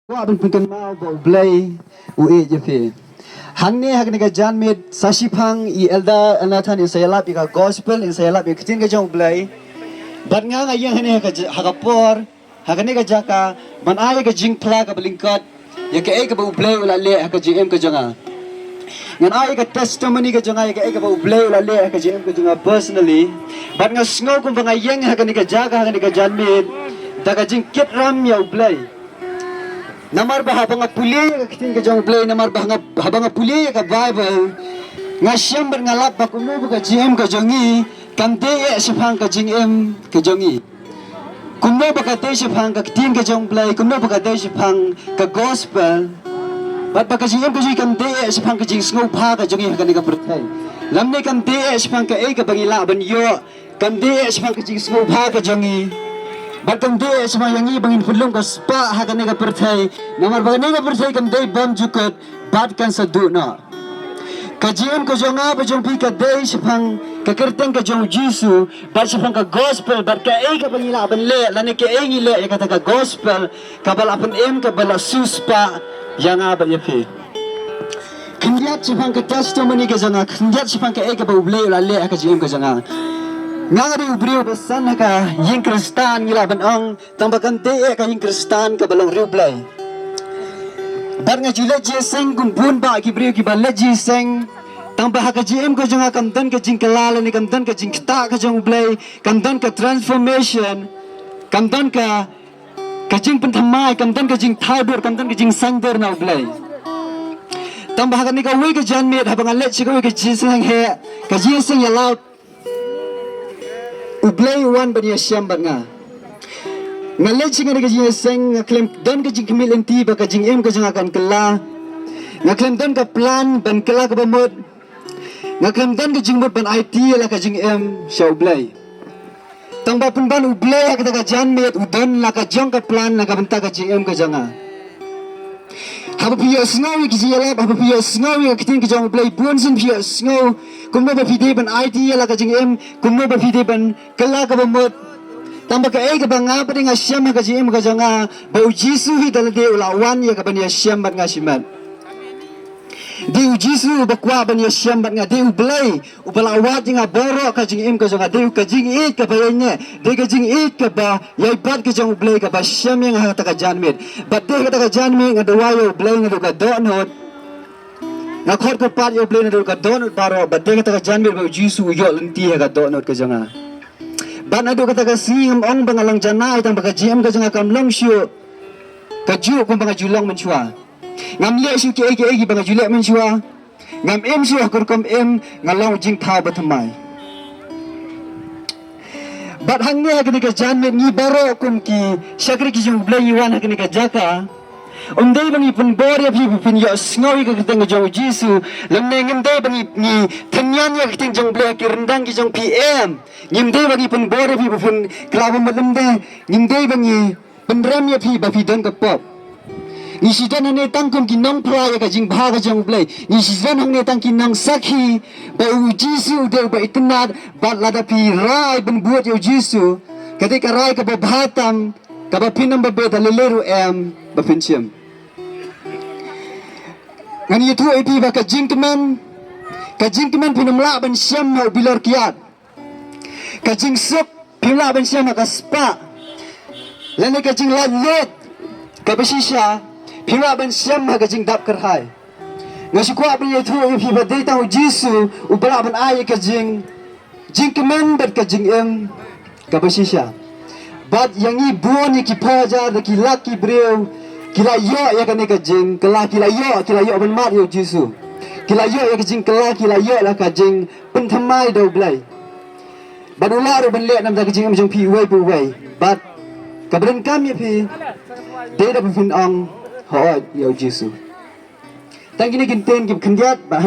Wa ben pingkan mau bo blai u e je pe hangne hakne ka jan mit sashipang I elda anathan in sayala ka gospel in sayala kitin ka jong blai bat nga nga yang hane ka hakapor hakne ka jaka man ay ka jing pla ka blingkat ya ka e ka bo blai ula le ka gm ka jonga ngan ay ka testimony ka jonga ya ka e ka bo blai ula le ka gm ka jonga personally bat nga sngo kum nga yang hakne ka jaka hakne ka jan mit da ka jing kit ram ya blai namar bah habang puli ka kitin ka jong play namar bah habang puli ka bible nga siyam ber ngalap ba kuno ka gm ka jongi kamte e sipang ka gm ka jongi kuno ba ka te sipang ka kitin ka jong play kuno ba ka te sipang ka gospel bat ba ka gm ka jongi kamte e sipang ka jing snow pa ka jongi ka ni ka bertai lamne kamte e sipang ka e ka bangila ban yo kamte e sipang ka jing snow pa ka jongi Batang dia semua yang ini bangin fulung ke spa hakan nega percaya nomor bangin nega percaya kan dia bom jukat batkan sedu na kajian ko jonga bajong pi ka day sepang ka kerteng ka jong jisu bat sepang ka gospel bat ka e ka bangila ban le lane ke e ngile ya kata ka gospel ka bala pun em ka bala suspa yang aba ya pi kendiat sepang ka testimony ka jonga kendiat sepang ka e ka bauble la le ka jiem ka jonga ngari ubriu besan ka ying kristan ngila ban ong tambakan te ka ying kristan ka balong riublay bar nga jule je seng gumbun ba ki briu ki balle je seng tambah ka gm ko jonga kamdan ka jing kalala ni kamdan ka jing kita ka jong blay kamdan ka transformation kamdan ka jing penthamai kamdan ka jing thaidur kamdan ka jing sangder na blay tambah ka ni ka wi ka janmet habang alle chi ka wi ka je seng he ka je seng ya laut ublay wan bania siam bat nga ngalet sing nga jing seng ngaklem dan ka jing kemil enti ba ka jing em ka jing akan kela ngaklem dan ka plan ban kela ka bamot ngaklem dan ka jing mot ban IT la ka jing em sya ublay tang ba pun ban ublay ka jan met udon la ka jong ka plan la ka benta ka jing em ka janga haba piyo sngawi ki jela haba piyo sngawi ka kitin ki jong ublay buon sin piyo sngaw kumno ba pide ban IT la ka jing em kumno ba pide ban kala ka bamot tambah ka ay ka ba nga pa nga siyam ka jing em ka janga ba ujisu hi dalade ulawan ya ka ban ya siyam bat nga simat di ujisu ba kwa ban ya siyam bat nga di ublay upalawat nga boro ka jing em ka janga di ka jing it ka ba yanya di ka jing it ka ba yai bat ka jang ublay ka ba siyam yang ha ta ka janmet bat de ka ta ka janmet nga dawayo ublay nga do ka donot nga khot ko pat yo play na do ka donut baro ba de ka ta janmir ba jisu yo lenti ka donut ka janga ban ado ka ta singam ong bangalang janai tang ba gm ka janga kam long shu ka ju ko banga julong men chua ngam le shu ke egi banga julek men chua ngam em shu ko kom em ngalong jing tha ba thamai bat hang ne ka janmir ni baro kum ki shakri ki jung blay wan ka ni ka jaka Umday bangi pun bori api pun yo sngowi ka kiteng jong jisu lemne ngimday bangi ni tanyan ya kiteng jong blek ki rendang ki jong pm ngimday bangi pun bori api pun klabu malemde ngimday bangi pendram ya pi ba pi don ka pop ni sidan ne tangkum ki nong pra ya ka jing bha ka jong blek ni sidan hang ne tang ki nong sakhi ba u jisu de ba itnat ba lada pi rai ben buat yo jisu ketika rai ka ba bhatam ka ba pinam ba beta leleru em ba pinchim ngani itu epi ba ka jingkemen pinamla ban siam ha bilor kiat ka jing sup pinamla ban siam ka spa lene ka jing let ka besisha pinamla ban siam ha ka jing dap kerhai ngasi kwa ban itu epi ba data jisu ubala ban ay ka jingkemen bat ka jing em ka besisha bat yangi buoni ki paja da ki laki breu kila yo ya kan ka jing kila yo ban mat yo jisu kila yo ya ka jing kila yo la ka jing pen thamai do blai badula ro ban le nam da ka jing am jong pi wei bu wei bat ka bren kam ya pi de da fin ong ho yo jisu tang kini kin ten ki khndiat ba